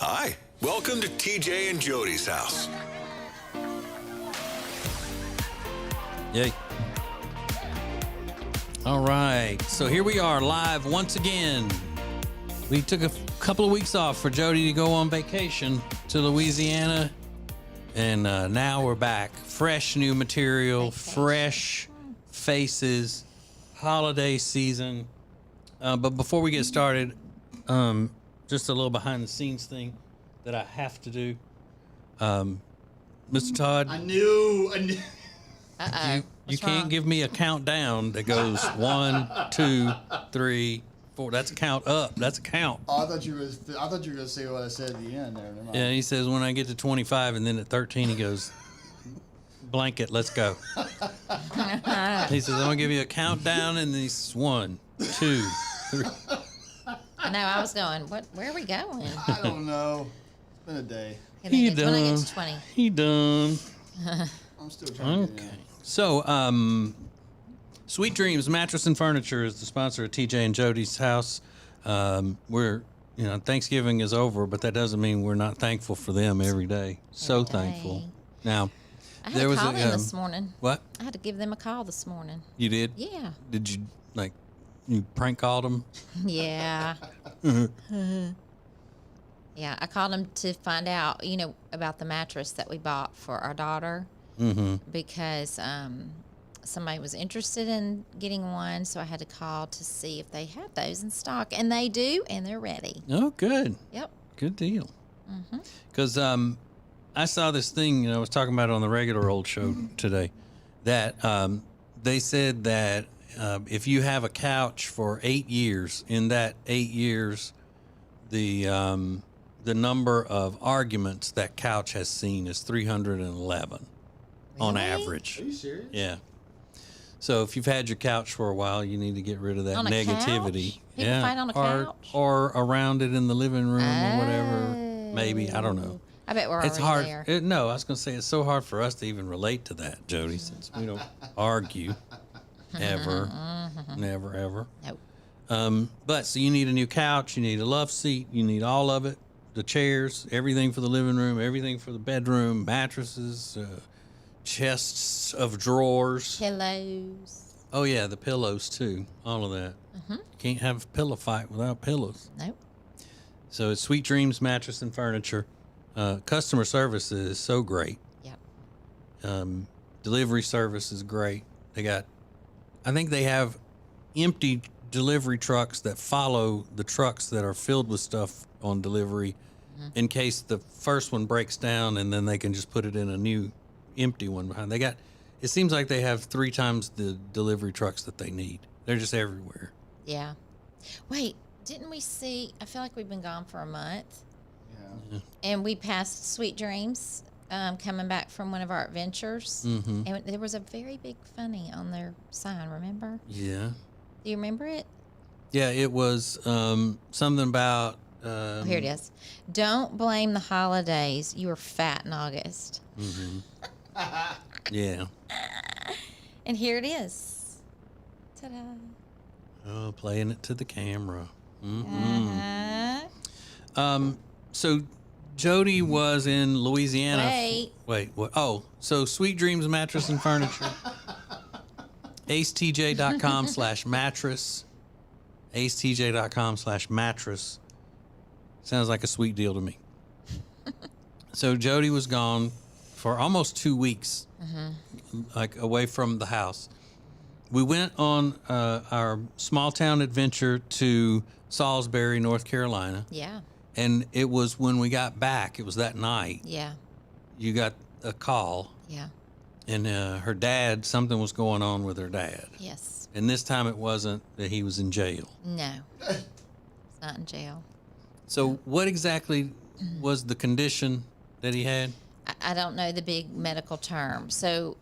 Hi, welcome to TJ and Jody's house. Yay. All right, so here we are live once again. We took a couple of weeks off for Jody to go on vacation to Louisiana, and now we're back. Fresh new material, fresh faces, holiday season. But before we get started, just a little behind the scenes thing that I have to do. Mr. Todd. I knew. You can't give me a countdown that goes 1, 2, 3, 4. That's a count up. That's a count. Oh, I thought you were gonna say what I said at the end there. Never mind. Yeah, he says when I get to 25, and then at 13 he goes, blanket, let's go. He says I'm gonna give you a countdown, and he says 1, 2, 3. No, I was going. Where are we going? I don't know. It's been a day. He When I get to 20. He done. I'm still trying to get Okay. in. So, Sweet Dreams Mattress and Furniture is the sponsor of TJ and Jody's house. Thanksgiving is over, but that doesn't mean we're not thankful for them every day. So Every day. thankful. Now, I had to call them this morning. What? I had to give them a call this morning. You did? Yeah. Did you, you prank called them? Yeah. Yeah, I called them to find out, about the mattress that we bought for our daughter. Mm-hmm. Because somebody was interested in getting one, so I had to call to see if they had those in stock. And they do, and they're ready. Oh, good. Yep. Good deal. Because I saw this thing, I was talking about it on the regular old show today, that they said that if you have a couch for 8 years, in that 8 years, the number of arguments that couch has seen is 311 on Really? average. Are you serious? Yeah. So if you've had your couch for a while, you need to get rid of that On a negativity. couch? People fight on a couch? Or around it in the living room or whatever. Maybe, I don't know. I bet we're It's already hard. there. No, I was going to say it's so hard for us to even relate to that, Jody, since we don't argue ever, never, ever. Nope. But so you need a new couch, you need a love seat, you need all of it, the chairs, everything for the living room, everything for the bedroom, mattresses, chests of drawers. Pillows. Oh yeah, the pillows too, all of that. You can't have a pillow fight without pillows. Nope. So it's Sweet Dreams Mattress and Furniture. Customer service is so great. Yep. Delivery service is great. I think they have empty delivery trucks that follow the trucks that are filled with stuff on delivery in case the first one breaks down, and then they can just put it in a new empty one behind. It seems like they have 3 times the delivery trucks that they need. They're just everywhere. Yeah. Wait, didn't we see? I feel like we've been gone for a month, Yeah. and we passed Sweet Dreams coming back from one of our adventures, and there was a very big funny on their sign. Remember? Yeah. Do you remember it? Yeah, it was something about... Oh, here it is. Don't blame the holidays. You were fat in August. Yeah. And here it is. Ta-da. Oh, playing it to the camera. Uh-huh. So Jody was in Louisiana. Wait. What? Oh, so Sweet Dreams Mattress and Furniture. acetj.com/mattress. acetj.com/mattress. Sounds like a sweet deal to me. So Jody was gone for almost 2 weeks, like away from the house. We went on our small town adventure to Salisbury, North Carolina. Yeah. And it was when we got back, it was that night, Yeah. you got a call, Yeah. and her dad, something was going on with her dad. Yes. And this time it wasn't that he was in jail. No. It's not in jail. So what exactly was the condition that he had? I don't know the big medical term. So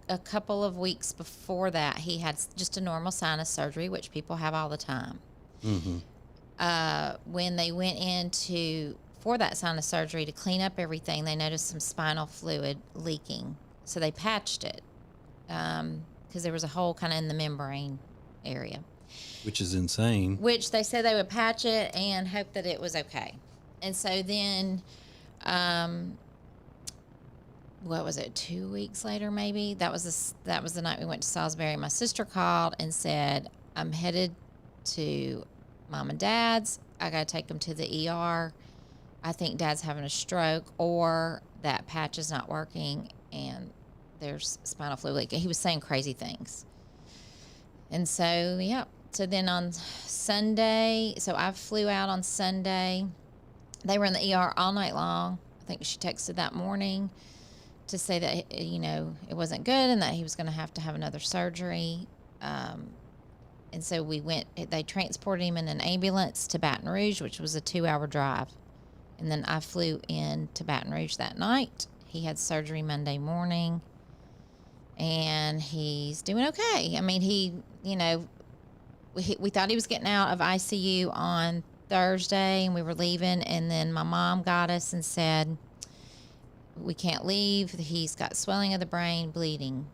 a couple of weeks before that, he had just a normal sinus surgery, which people have all the time. When they went for that sinus surgery to clean up everything, they noticed some spinal fluid leaking. So they patched it because there was a hole kind of in the membrane area. Which is insane. Which they said they would patch it and hope that it was okay. And so then, what was it? 2 weeks later, maybe that was the night we went to Salisbury. My sister called and said, "I'm headed to Mom and Dad's. I got to take them to the ER. I think Dad's having a stroke, or that patch is not working, and there's spinal fluid leak." He was saying crazy things. And so, yeah. So then on Sunday, so I flew out on Sunday. They were in the ER all night long. I think she texted that morning to say that, it wasn't good and that he was going to have another surgery. And so they transported him in an ambulance to Baton Rouge, which was a 2-hour drive. And then I flew in to Baton Rouge that night. He had surgery Monday morning, and he's doing okay. I mean, we thought he was getting out of ICU on Thursday, and we were leaving, and then my mom got us and said, "We can't leave. He's got swelling of the brain, bleeding,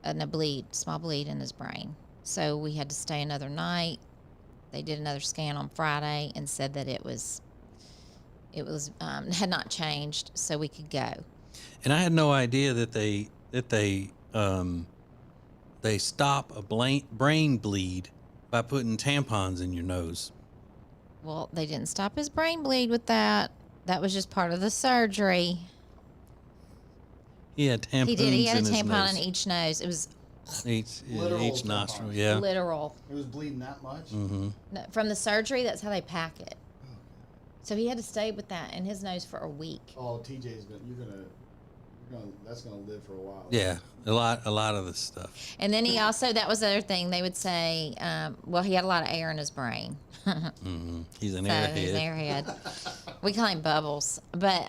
and small bleed in his brain." So we had to stay another night. They did another scan on Friday and said that it had not changed, so we could go. And I had no idea that they stop a brain bleed by putting tampons in your nose. Well, they didn't stop his brain bleed with that. That was just part of the surgery. He had tampons. He did. He had a in his tampon nose. in each nose. It was Each nostril. tampons. Yeah. literal. It was bleeding that much? Mm-hmm. No, from the surgery, that's how they pack it. So he had to stay with that in his nose for a week. Oh, TJ's that's gonna live for a while. Yeah, a lot of this stuff. And then he also, that was the other thing, they would say, he had a lot of air in his brain. Mm-hmm. He's an So he's an airhead. airhead. We call him Bubbles. But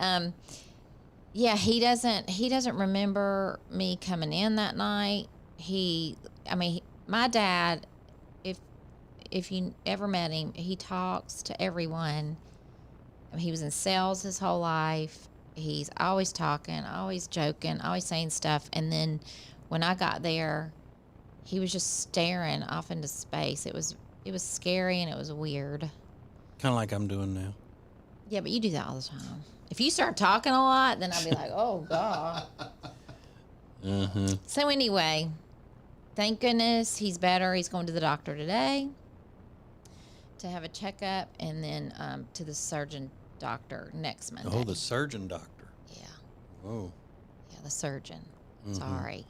yeah, he doesn't remember me coming in that night. My dad, if you ever met him, he talks to everyone. He was in sales his whole life. He's always talking, always joking, always saying stuff. And then when I got there, he was just staring off into space. It was scary and it was weird. Kind of like I'm doing now. Yeah, but you do that all the time. If you start talking a lot, then I'll be like, oh, God. Uh-huh. So anyway, thank goodness he's better. He's going to the doctor today to have a checkup, and then to the surgeon doctor next Monday. Oh, the surgeon doctor. Yeah. Whoa. Yeah, the surgeon. Mm-hmm. Sorry.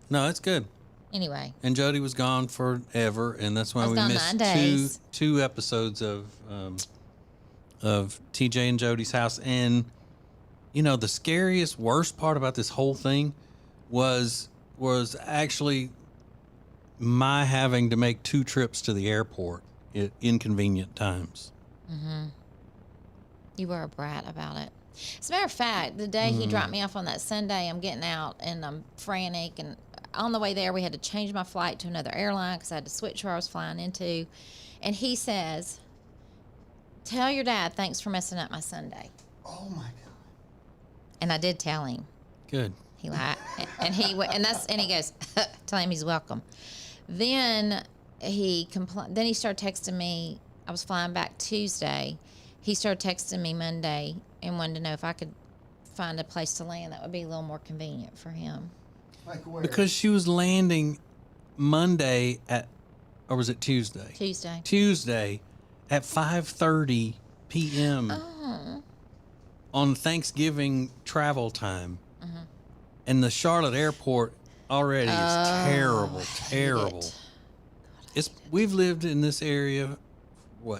No, it's good. Anyway. And Jody was gone forever, and that's why I was we gone missed 9 days. two episodes of TJ and Jody's house. And the scariest, worst part about this whole thing was actually my having to make 2 trips to the airport at inconvenient times. Mm-hmm. You were a brat about it. As a matter of fact, the day he dropped me off on that Sunday, I'm getting out and I'm frantic. And on the way there, we had to change my flight to another airline because I had to switch where I was flying into. And he says, "Tell your dad thanks for messing up my Sunday." Oh my God. And I did tell him. Good. He lied, and he goes, "Tell him he's welcome." Then he Then he started texting me. I was flying back Tuesday. He started texting me Monday and wanted to know if I could find a place to land that would be a little more convenient for him. Like where? Because she was landing Monday or was it Tuesday? Tuesday. Tuesday at 5:30 p.m. Oh. on Thanksgiving travel time. And the Charlotte airport already is terrible. We've lived in this area,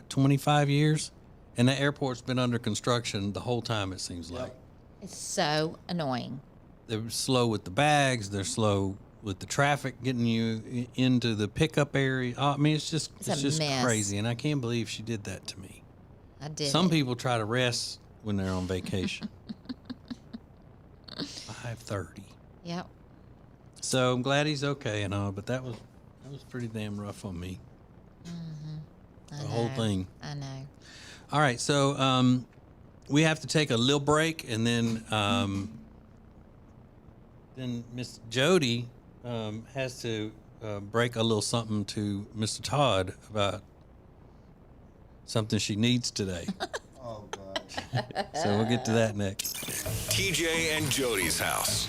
25 years? And the airport's been under construction the whole time, it seems like. It's so annoying. They're slow with the bags. They're slow with the traffic getting you into the pickup area. I mean, it's just mess. crazy. And I can't believe she did that to me. I did. Some people try to rest when they're on vacation. 5:30. Yep. So I'm glad he's okay and all, but that was pretty damn rough on me. I The know. whole thing. I know. All right, so we have to take a little break, and then Miss Jody has to break a little something to Mr. Todd about something she needs today. Oh God. So we'll get to that next. TJ and Jody's house.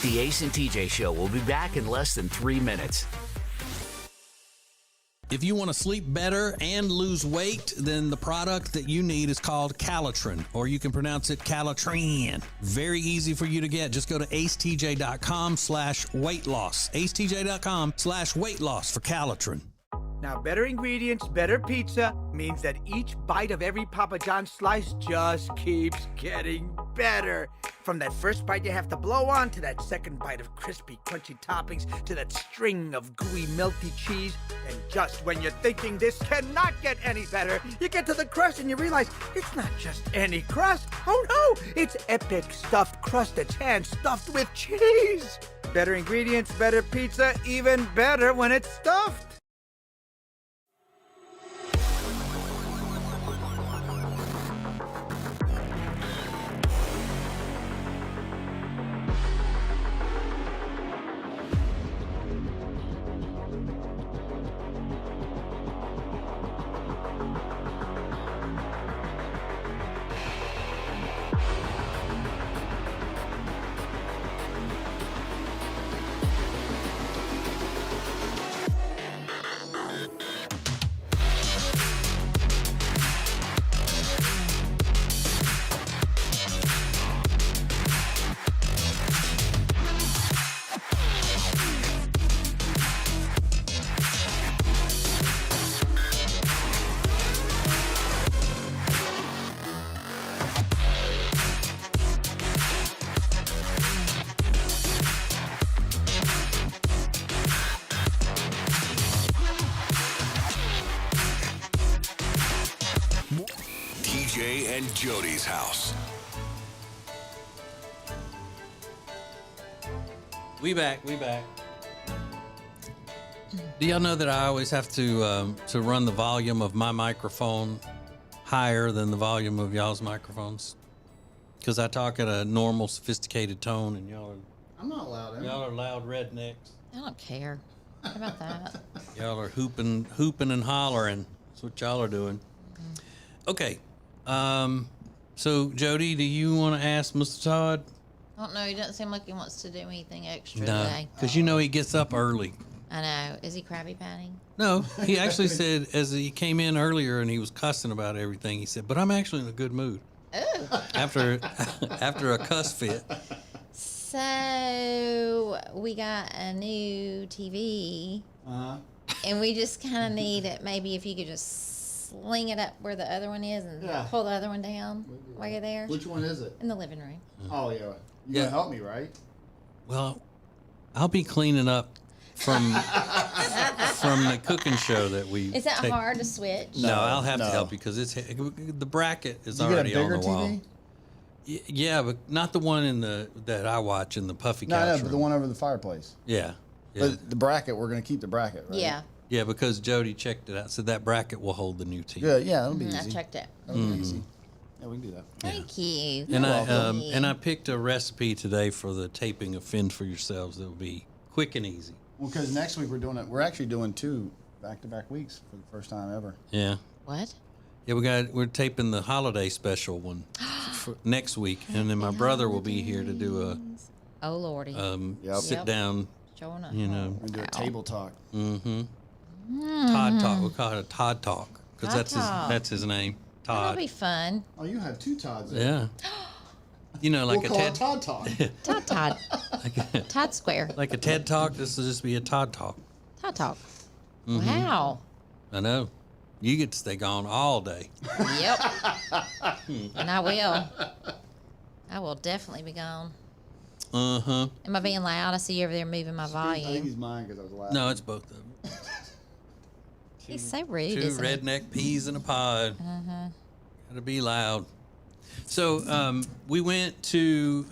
The Ace and TJ Show will be back in less than 3 minutes. If you want to sleep better and lose weight, then the product that you need is called Calitrin, or you can pronounce it Calitrin. Very easy for you to get. Just go to acetj.com/weight loss. acetj.com/weight loss for Calitrin. Now, better ingredients, better pizza means that each bite of every Papa John's slice just keeps getting better. From that first bite you have to blow on, to that second bite of crispy, crunchy toppings, to that string of gooey, melty cheese. And just when you're thinking this cannot get any better, you get to the crust and you realize it's not just any crust. Oh no, it's epic stuffed crust that's hand-stuffed with cheese. Better ingredients, better pizza, even better when it's stuffed. TJ and Jody's house. We back. Do y'all know that I always have to run the volume of my microphone higher than the volume of y'all's microphones? Because I talk at a normal, sophisticated tone, and I'm not allowed in. y'all are loud rednecks. I don't care. How about that? Y'all are hooping and hollering. That's what y'all are doing. Okay. So, Jody, do you want to ask Mr. Todd? I don't know. He doesn't seem like he wants to do anything extra No, today. because you know he gets up early. I know. Is he Krabby Patty? No, he actually said, as he came in earlier and he was cussing about everything, he said, but I'm actually in a good mood. Oh. After a cuss fit. So we got a new TV, and we just kind of need it. Maybe if you could just sling it up where the other one is and pull the other one down while you're there. Which one is it? In the living room. Oh, yeah. You're gonna help me, right? Well, I'll be cleaning up from the cooking show that we. Is that hard to switch? No, I'll have to No. help you because the bracket is You get a already on bigger the wall. TV? Yeah, but not the one that I watch in the puffy couch No, room. but the one over the fireplace. Yeah. But the bracket, we're gonna keep the bracket, right? Yeah. Yeah, because Jody checked it out. Said that bracket will hold the new TV. Good. Yeah, that'll be I easy. checked it. That'll be easy. Yeah, we can do that. Thank you. And I picked a recipe today for the taping of Fend for Yourselves that will be quick and easy. Well, because next week we're actually doing 2 back-to-back weeks for the first time ever. Yeah. What? Yeah, we're taping the holiday special one for next week, and then my brother will be here to do Oh, Lordy. sit down. Showing up. You know, We're gonna do a table talk. Todd talk. We'll call it a Todd talk because Todd Talk. that's his name. That'll Todd. be fun. Oh, you have 2 Todds. There. Yeah. You know, like We'll a call TED it Todd Talk. Todd. Todd Square. like a TED talk. This will just be a Todd talk. Todd Talk. Wow. I know. You get to stay gone all day. Yep. And I will. I will definitely be gone. Uh-huh. Am I being loud? I see you over there moving my I think volume. he's mine because I was laughing. No, it's both of them. He's so rude, Two isn't he? redneck peas in a pod. Gotta be loud. So we went to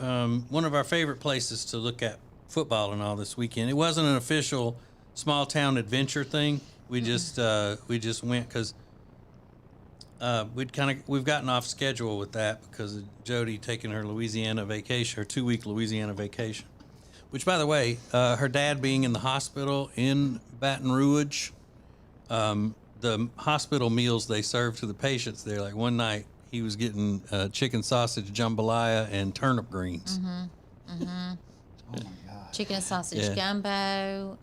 one of our favorite places to look at football and all this weekend. It wasn't an official small town adventure thing. We just went because we've gotten off schedule with that because of Jody taking her Louisiana vacation, her 2-week Louisiana vacation. Which, by the way, her dad being in the hospital in Baton Rouge. The hospital meals they serve to the patients there, like one night he was getting chicken sausage jambalaya and turnip greens. Oh my God. Chicken and sausage Yeah. gumbo,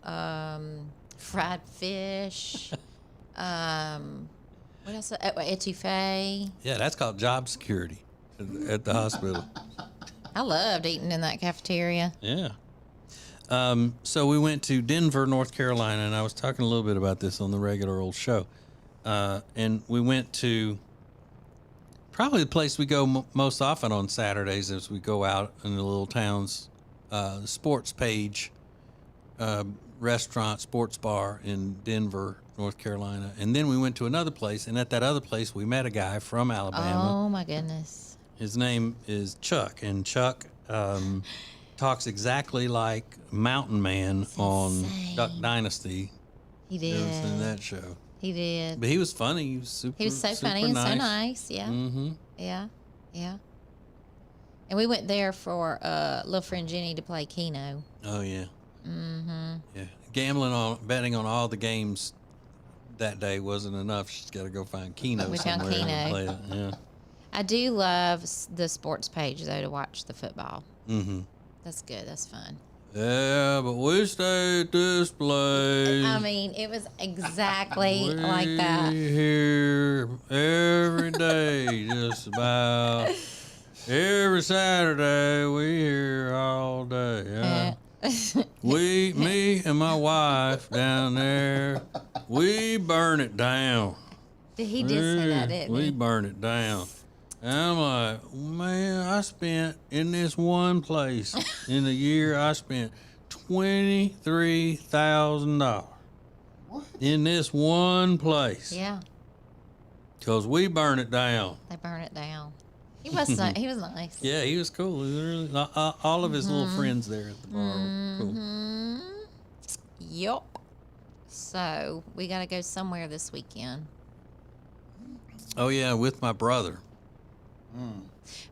fried fish, what else? Etouffee. Yeah, that's called job security at the hospital. I loved eating in that cafeteria. Yeah. So we went to Denver, North Carolina, and I was talking a little bit about this on the regular old show. And we went to probably the place we go most often on Saturdays as we go out in the little towns, the Sports Page restaurant, sports bar in Denver, North Carolina. And then we went to another place, and at that other place we met a guy from Alabama. Oh my goodness. His name is Chuck, and Chuck talks exactly like Mountain Man on insane. Duck Dynasty. He You ever seen did. that show? He did. But he was funny. He was super. He was so super funny and so nice. Yeah. Mm-hmm. Yeah. Yeah. And we went there for little friend Jenny to play Keno. Oh yeah. Mm-hmm. Yeah, betting on all the games that day wasn't enough. She's got to go find Keno We found somewhere and Keno. play it. Yeah. I do love the sports page though to watch the football. Mm-hmm. That's good. That's fun. Yeah, but we stay at this place. I mean, it was exactly like We that. here every day, just about every Saturday. We here all day. Yeah. Me and my wife down there, we burn it down. He did say that, didn't We he? burn it down. And I'm like, man, I spent in this one place in a year, I spent $23,000 What? in this one place. Yeah, Cause we burn it down. they burn it down. He was he was nice. Yeah, he was cool. He was really, all of his little friends there at the bar were cool. Yup. So we got to go somewhere this weekend. Oh yeah, with my brother.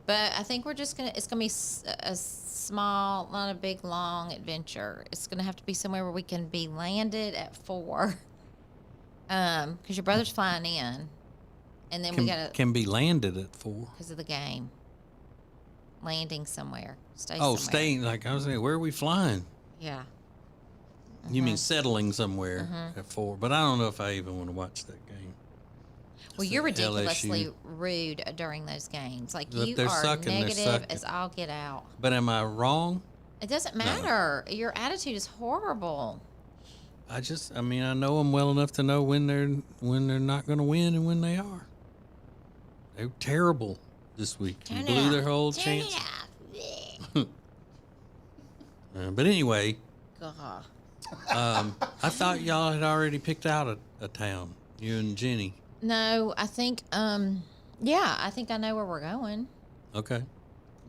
But I think it's gonna be a small, not a big, long adventure. It's gonna have to be somewhere where we can be landed at 4. Because your brother's flying in, and then we gotta Can be landed at 4. because of the game. Landing somewhere. Stay. Oh, somewhere. staying, like I was saying, where are we flying? Yeah. You mean settling somewhere at 4? But I don't know if I even want to watch that game. Well, It's you're the ridiculously LSU. rude during those games. Like Look, you they're are sucking, they're negative sucking. as all get out. But am I wrong? It doesn't matter. Your attitude is horrible. I mean, I know them well enough to know when they're not going to win and when they are. They're terrible this week. They Turn it blew their off. whole Turn chance. it off. But anyway, God. I thought y'all had already picked out a town. You and Jenny. No, I think, yeah, I think I know where we're going. Okay.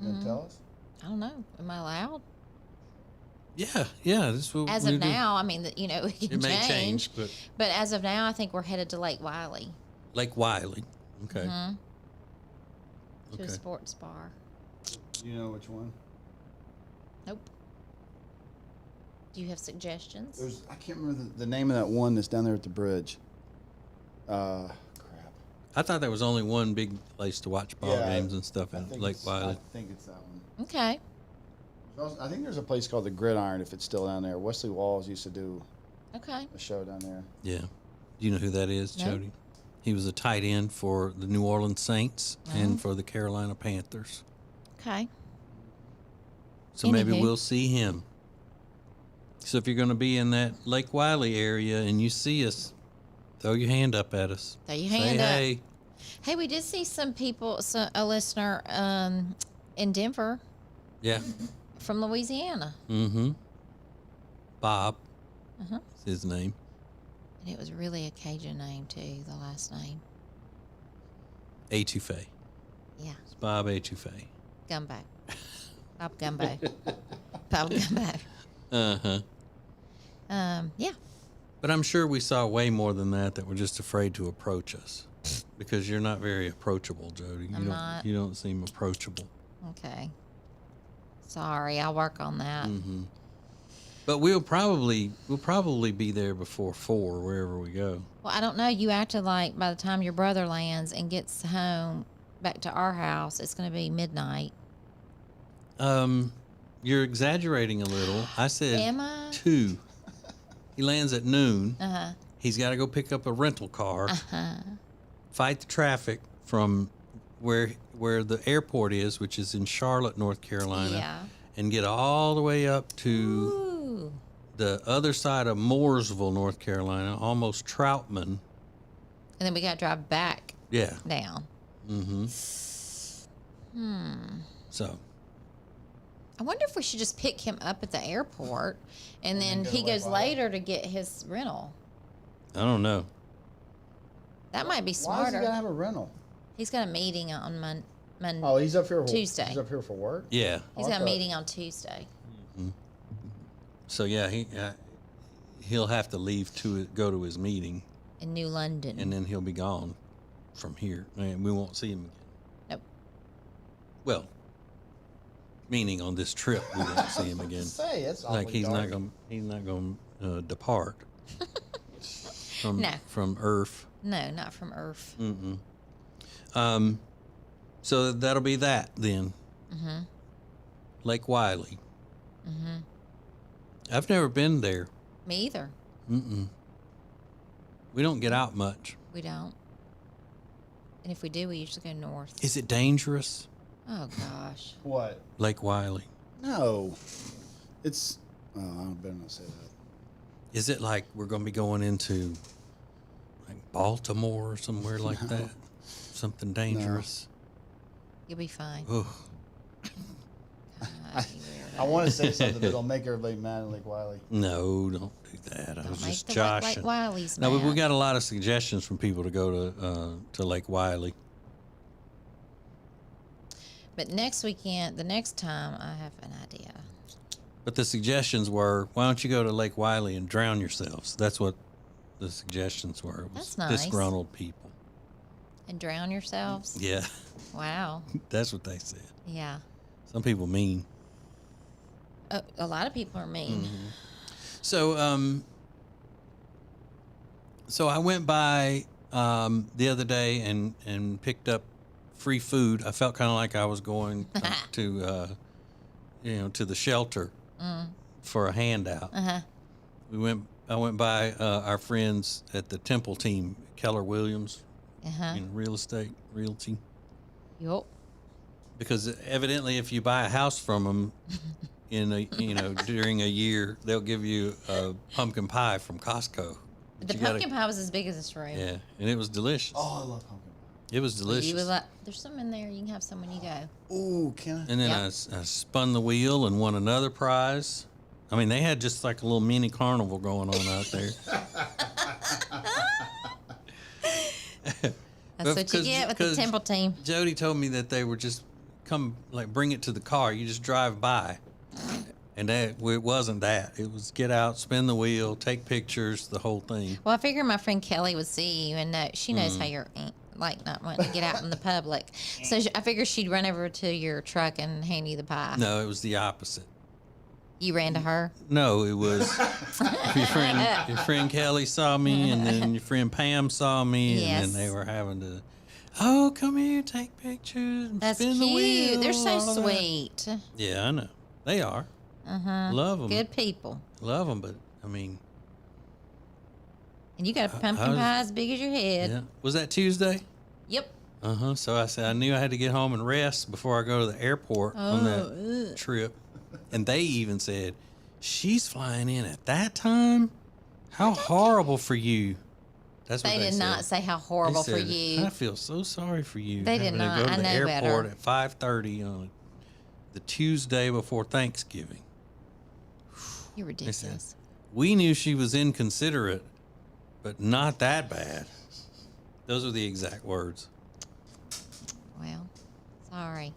You gonna tell us? I don't know. Am I allowed? Yeah. This is what As we of do. now, I mean, it can It may change, but But as of now, I think we're headed to Lake Wiley Lake Wiley. Okay. to Okay. a sports bar. Do you know which one? Nope. Do you have suggestions? I can't remember the name of that one that's down there at the bridge. Crap. I thought there was only one big place to watch ball Yeah, games and stuff in Lake Wiley. I think it's that one. Okay. I think there's a place called the Gridiron, if it's still down there. Wesley Walls used to do Okay. a show down there. Yeah. Do you know who that is, No. Jody? He was a tight end for the New Orleans Saints and for the Carolina Panthers. Okay. So maybe Anywho. we'll see him. So if you're going to be in that Lake Wiley area and you see us, throw your hand up at us. Throw your Say hand up. hey. Hey, we did see some people, a listener in Denver Yeah. from Louisiana. Mm-hmm. Bob Uh-huh. is his name. And it was really a Cajun name, too, the last name. Etouffee. Yeah. It's Bob Etouffee. Gumbo. Bob Gumbo. Bob Gumbo. Uh-huh. Yeah. But I'm sure we saw way more than that were just afraid to approach us. Because you're not very approachable, Jody. I'm not. You don't seem approachable. Okay. Sorry, I'll work on that. Mm-hmm. But we'll probably be there before 4 wherever we go. Well, I don't know. You acted like by the time your brother lands and gets home, back to our house, it's going to be midnight. You're exaggerating a little. I said Am I? 2. He lands at noon. Uh-huh. He's got to go pick up a rental car, fight the traffic from where the airport is, which is in Charlotte, North Carolina, Yeah. and get all the way up to Ooh. the other side of Mooresville, North Carolina, almost Troutman. And then we got to drive back Yeah. down. So I wonder if we should just pick him up at the airport and then go he to goes Lake later to get his rental. I don't know. That might be Why is he smarter. gonna have a rental? He's got a meeting on Monday. Oh, he's up here for Tuesday. He's up here for work. Yeah. He's I got a thought- meeting on Tuesday. So yeah, he'll have to leave to go to his meeting, In New London. and then he'll be gone from here, and we won't see him again. Nope. Well, meaning on this trip we won't see him again. Say it's Like awfully dark. he's not going to depart from No. from Earth. No, not from Earth. So that'll be that then. Lake Wiley. I've never been there. Me either. We don't get out much. We don't. And if we do, we usually go north. Is it dangerous? Oh, gosh. What? Lake Wiley. No, it's. Oh, I better not say that. Is it like we're going to be going into like Baltimore or somewhere like that? Something dangerous? You'll be fine. Ugh. God, you weirdo. I want to say something that'll make everybody mad at Lake Wiley. No, don't do that. I Don't was make just the joshing. Lake Wiley's No, but we mad. got a lot of suggestions from people to go to Lake Wiley. But next weekend, the next time, I have an idea. But the suggestions were, why don't you go to Lake Wiley and drown yourselves? That's what the suggestions were. It was That's nice. disgruntled people. And drown yourselves? Yeah, Wow. that's what they said. Yeah. Some people mean. A lot of people are mean. So, so I went by the other day and picked up free food. I felt kind of like I was going to, to the shelter for a handout. I went by our friends at the Temple team, Keller Williams, realty. Yup. Because evidently, if you buy a house from them during a year, they'll give you a pumpkin pie from Costco. But The you gotta- pumpkin pie was as big as this room. Yeah, and it was delicious. Oh, I love pumpkin It was delicious. You would like, there's some in there. You can have some when you go. pie. Ooh, can I? And then Yep. I spun the wheel and won another prize. I mean, they had just like a little mini carnival going on out there. That's what you get with the Temple team. Jody told me that they were just bring it to the car. You just drive by. And it wasn't that. It was get out, spin the wheel, take pictures, the whole thing. Well, I figured my friend Kelly would see you and know she knows how you're like not wanting to get out in the public. So I figured she'd run over to your truck and hand you the pie. No, it was the opposite. You ran to her. No, it was your friend Kelly saw me, and then your friend Pam saw me, and Yes. then they were having to, oh, come here, take pictures, and That's spin cute. the wheel. They're so all of that. sweet. Yeah, I know. They are. Love them. Good people. Love them, but I mean, And you got a pumpkin was- pie as big as your head. yeah. Was that Tuesday? Yep. So I said I knew I had to get home and rest before I go to the airport on that trip. And they even said, she's flying in at that time? How horrible for you. That's what They they did said. not say how They horrible for said, you. I feel so sorry for you. They did having not. to go to I the know airport better. at 5:30 on the Tuesday before Thanksgiving. You're They said, ridiculous. we knew she was inconsiderate, but not that bad. Those are the exact words. Well, sorry.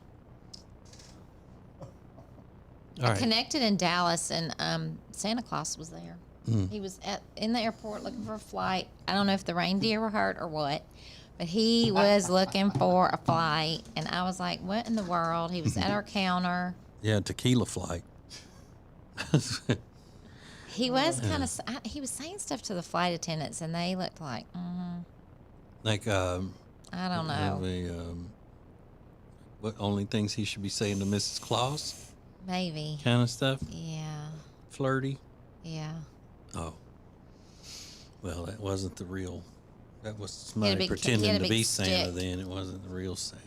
All right. Connected in Dallas, and Santa Claus was there. Hmm. He was in the airport looking for a flight. I don't know if the reindeer were hurt or what, but he was looking for a flight, and I was like, "What in the world?" He was at our counter. Yeah, tequila flight. He was kind of. He was saying stuff to the flight attendants, and they looked like, Like I don't know. What only things he should be saying to Mrs. Claus? Maybe. Kind of stuff? Yeah. Flirty? Yeah. Oh. Well, that wasn't the real. That was He had a somebody big- he pretending had a to big be Santa stick. then. It wasn't the real Santa.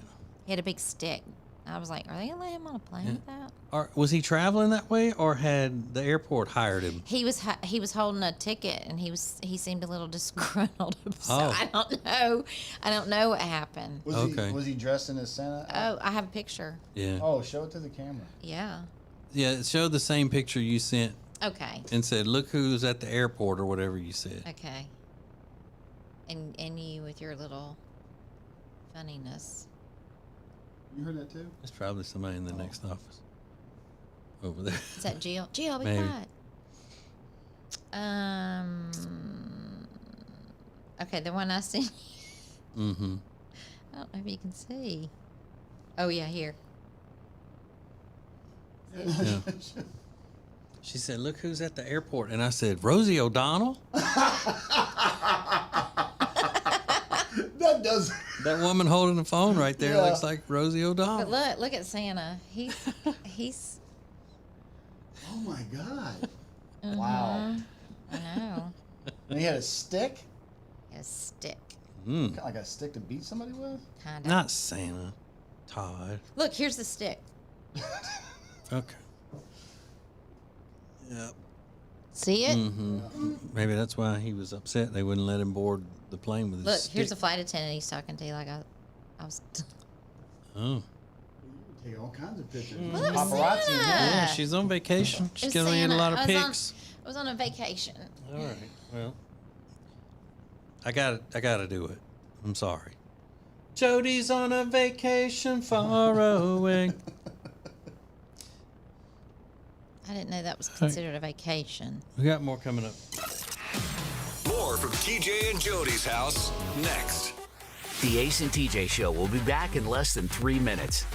He had a big stick. I was like, are they gonna let him on a plane with that? Or was he traveling that way, or had the airport hired him? He was holding a ticket, and he seemed a little disgruntled. So Oh. I don't know what happened. Was he dressed in as Santa? Oh, I have a picture. Yeah. Oh, show it to the camera. Yeah. Yeah, it showed the same picture you sent Okay. and said, look who's at the airport, or whatever you said. Okay. And you with your little funniness. You heard that too? It's probably somebody in the next office over there. Is that Jill? Jill, be Maybe. quiet. Okay, the one I sent. Mm-hmm. I don't know if you can see. Oh yeah, here. Yeah. She said, look who's at the airport. And I said, Rosie O'Donnell? That does. That woman holding the phone right there Yeah. looks like Rosie O'Donnell. But look at Santa. He's. Oh my God. Wow. I know. And he had a stick? A stick, Kind of like a stick to beat somebody with? kind of. Not Santa. Todd. Look, here's the stick. Okay. Yep. See it? Mm-hmm. Maybe that's why he was upset. They wouldn't let him board the plane with his Look, stick. here's the flight attendant he's talking to. Like I was. Oh. Take all kinds of pictures. Well, that was Paparazzi. Santa. Yeah, she's on vacation. She's It's going to get a Santa. lot of I was pics. I was on a vacation. All right. Well, I got to do it. I'm sorry. Jody's on a vacation far away. I didn't know that was considered a vacation. We got more coming up. More from TJ and Jody's house next. The Ace and TJ Show will be back in less than 3 minutes.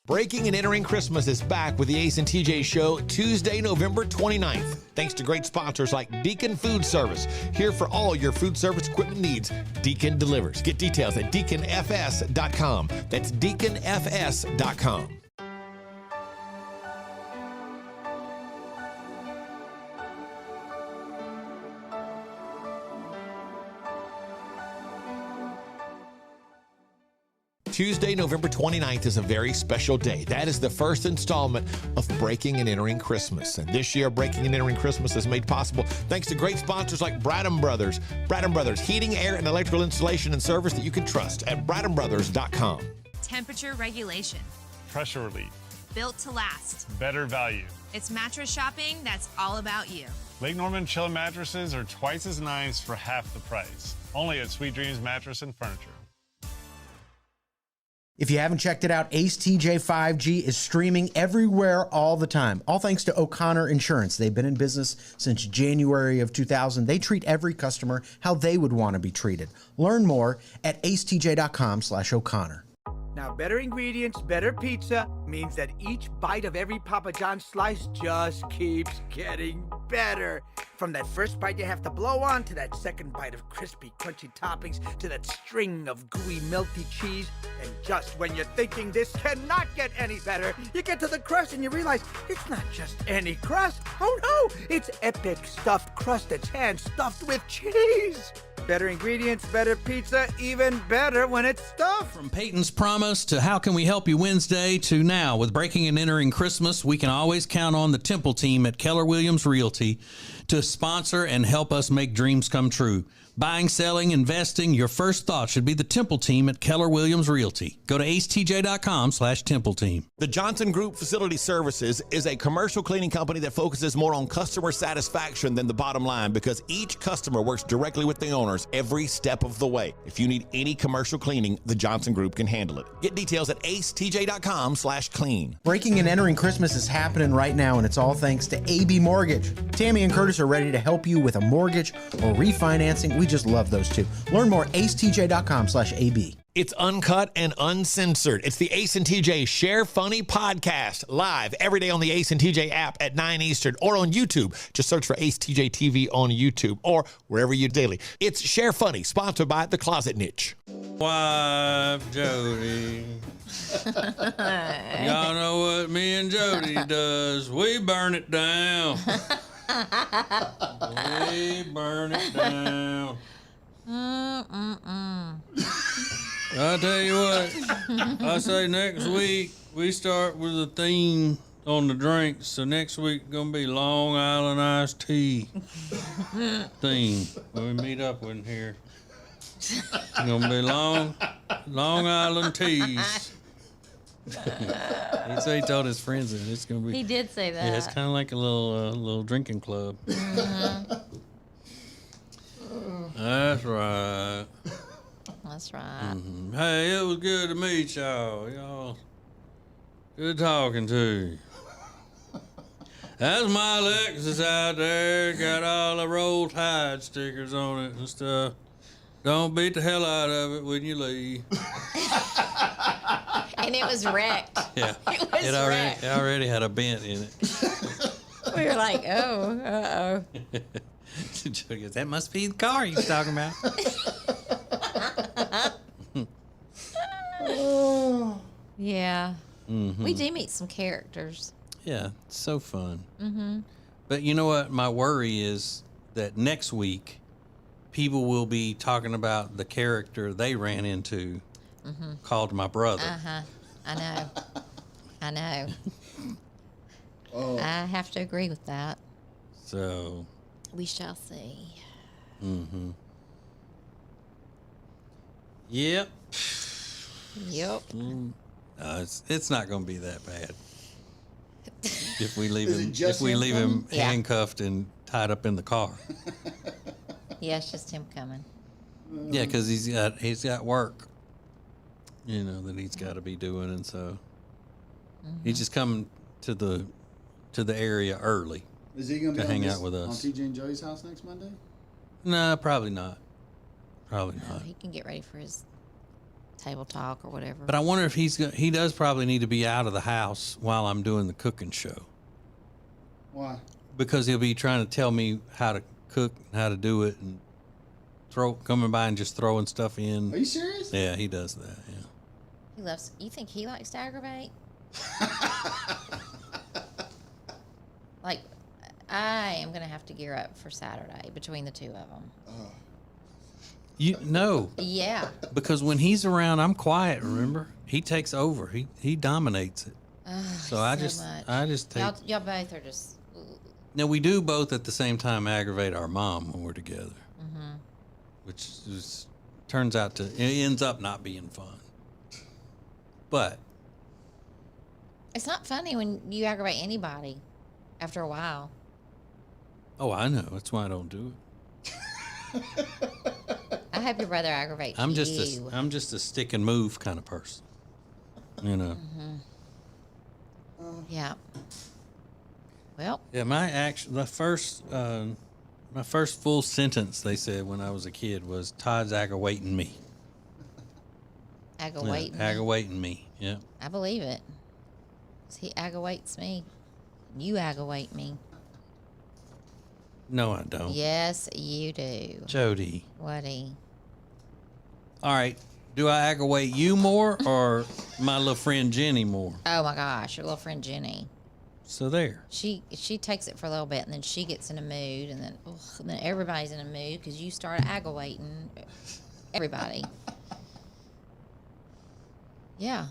Breaking and Entering Christmas is back with the Ace and TJ Show Tuesday, November 29th. Thanks to great sponsors like Deacon Food Service. Here for all your food service equipment needs. Deacon delivers. Get details at deaconfs.com. That's deaconfs.com. Tuesday, November 29th is a very special day. That is the first installment of Breaking and Entering Christmas. And this year, Breaking and Entering Christmas is made possible thanks to great sponsors like Bradham Brothers. Bradham Brothers, heating, air, and electrical installation and service that you can trust at bradhambrothers.com. Temperature regulation. Pressure relief. Built to last. Better value. It's mattress shopping that's all about you. Lake Norman Chill mattresses are twice as nice for half the price. Only at Sweet Dreams Mattress and Furniture. If you haven't checked it out, Ace TJ 5G is streaming everywhere all the time. All thanks to O'Connor Insurance. They've been in business since January of 2000. They treat every customer how they would want to be treated. Learn more at acetj.com/O'Connor. Now, better ingredients, better pizza means that each bite of every Papa John's slice just keeps getting better. From that first bite you have to blow on, to that second bite of crispy, crunchy toppings, to that string of gooey, melty cheese. And just when you're thinking this cannot get any better, you get to the crust and you realize it's not just any crust. Oh no, it's epic stuffed crust that's hand-stuffed with cheese. Better ingredients, better pizza, even better when it's stuffed. From Peyton's Promise to How Can We Help You Wednesday to now with Breaking and Entering Christmas, we can always count on the Temple team at Keller Williams Realty to sponsor and help us make dreams come true. Buying, selling, investing, your first thought should be the Temple team at Keller Williams Realty. Go to acetj.com/Temple team. The Johnson Group Facility Services is a commercial cleaning company that focuses more on customer satisfaction than the bottom line because each customer works directly with the owners every step of the way. If you need any commercial cleaning, the Johnson Group can handle it. Get details at acetj.com/clean. Breaking and Entering Christmas is happening right now, and it's all thanks to AB Mortgage. Tammy and Curtis are ready to help you with a mortgage or refinancing. We just love those two. Learn more at acetj.com/AB. It's uncut and uncensored. It's the Ace and TJ Share Funny podcast, live every day on the Ace and TJ app at 9 Eastern or on YouTube. Just search for Ace TJ TV on YouTube or wherever you daily. It's Share Funny, sponsored by The Closet Niche. Wife Jody. Y'all know what me and Jody does. We burn it down. We burn it down. I tell you what, I say next week we start with a theme on the drinks. So next week gonna be Long Island iced tea theme when we meet up in here. It's gonna be Long Island teas. He told his friends that it's gonna be. He did say that. Yeah, it's kind of like a little drinking club. That's right. That's right. Mm-hmm. Hey, it was good to meet y'all. Good talking to you. That's my Lexus out there. Got all the Roll Tide stickers on it and stuff. Don't beat the hell out of it when you leave. And it was wrecked. Yeah. It was wrecked. It already had a bent in it. We were like, oh, uh-oh. Jody goes, that must be the car he's talking about. Yeah. Mm-hmm. We do meet some characters. Yeah, it's so fun. Mm-hmm. But you know what? My worry is that next week, people will be talking about the character they ran into called my brother. Uh-huh. I know. Oh. I have to agree with that. So. We shall see. Mm-hmm. Yep. Yep. It's not going to be that bad. If we leave Is him, it just if we him leave coming? him handcuffed and tied up in the car. Yeah, it's just him coming. Yeah, because he's got work, that he's got to be doing, and so he's just coming to the area early. Is he going to be hang on out with us on TJ and Jody's house next Monday? No, probably not. Probably No, not. he can get ready for his table talk or whatever. But I wonder if he does probably need to be out of the house while I'm doing the cooking show. Why? Because he'll be trying to tell me how to cook and how to do it, and coming by and just throwing stuff in. Are you serious? Yeah, he does that. Yeah. He loves. You think he likes to aggravate? Like, I am gonna have to gear up for Saturday between the two of them. No, Yeah. because when he's around, I'm quiet. Remember, he takes over. He dominates it. So I just take. Y'all both are just. Now we do both at the same time aggravate our mom when we're together, which it ends up not being fun. But It's not funny when you aggravate anybody after a while. oh, I know. That's why I don't do it. I hope your brother aggravates I'm you. just a stick and move kind of person. Yeah. Well, Yeah, my first full sentence they said when I was a kid was Todd's aggravating me. aggravating. Yeah, aggravating me. Yeah. I believe it. 'Cause he aggravates me. You aggravate me. No, I don't. Yes, you do. Jody. Woody. All right. Do I aggravate you more or my little friend Jenny more? Oh my gosh, your little friend Jenny. So there. She takes it for a little bit, and then she gets in a mood, and then everybody's in a mood because you start aggravating everybody. Yeah.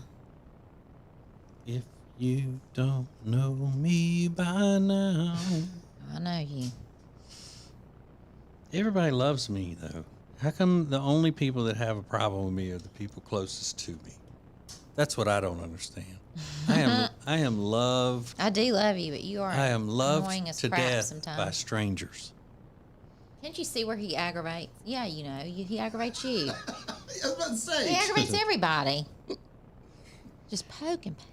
If you don't know me by now. I know you. Everybody loves me, though. How come the only people that have a problem with me are the people closest to me? That's what I don't understand. I am loved. I do love you, but you are I am loved annoying as to crap death sometimes. by strangers. Can't you see where he aggravates? Yeah, he aggravates you. I was about to say. He aggravates everybody. Just poke and poke.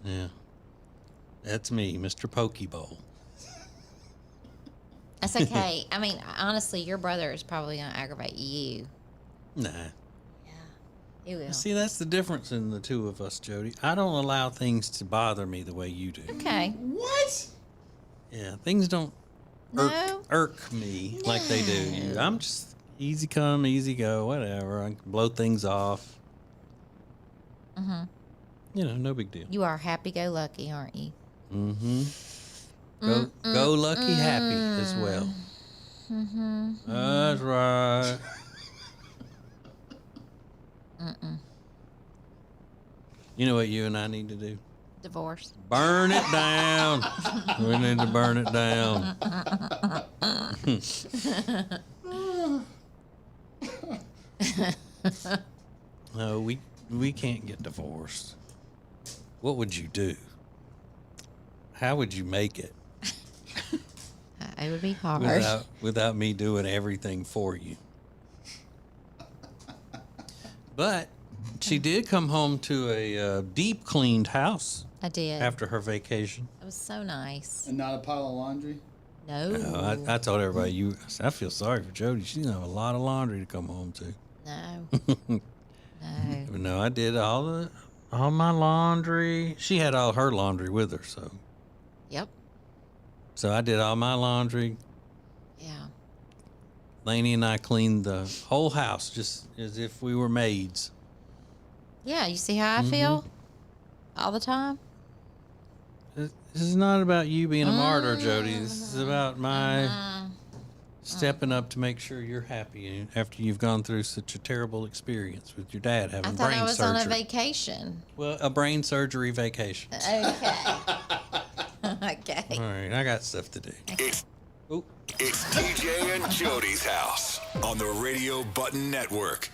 Yeah. That's me, Mr. Pokeball. That's okay. I mean, honestly, your brother is probably going to aggravate you. Nah. Yeah. He will. See, that's the difference in the two of us, Jody. I don't allow things to bother me the way you do. Okay. What? Yeah, things don't irk me like they do you. I'm just easy come, easy go, whatever. I can blow things off. Mm-hmm. No big deal. You are happy-go-lucky, aren't you? Mm-hmm. Go lucky happy as well. Mm-hmm. That's right. You know what you and I need to do? Divorce. Burn it down. We need to burn it down. No, we can't get divorced. What would you do? How would you make it? It would be hard. Without me doing everything for you. But she did come home to a deep cleaned house. I did. After her vacation. It was so nice. And not a pile of laundry? No. No, I told everybody, I feel sorry for Jody. She's going to have a lot of laundry to come home to. No. No. No, I did all my laundry. She had all her laundry with her, so. Yep. So I did all my laundry. Yeah. Lainey and I cleaned the whole house just as if we were maids. Yeah, you see how I feel all the time? This is not about you being a martyr, Jody. This is about my stepping up to make sure you're happy after you've gone through such a terrible experience with your dad having I thought brain I was surgery. on a vacation. Well, a brain surgery vacation. Okay. Okay. All right, I got stuff to do. It's TJ and Jody's house on the Radio Button Network.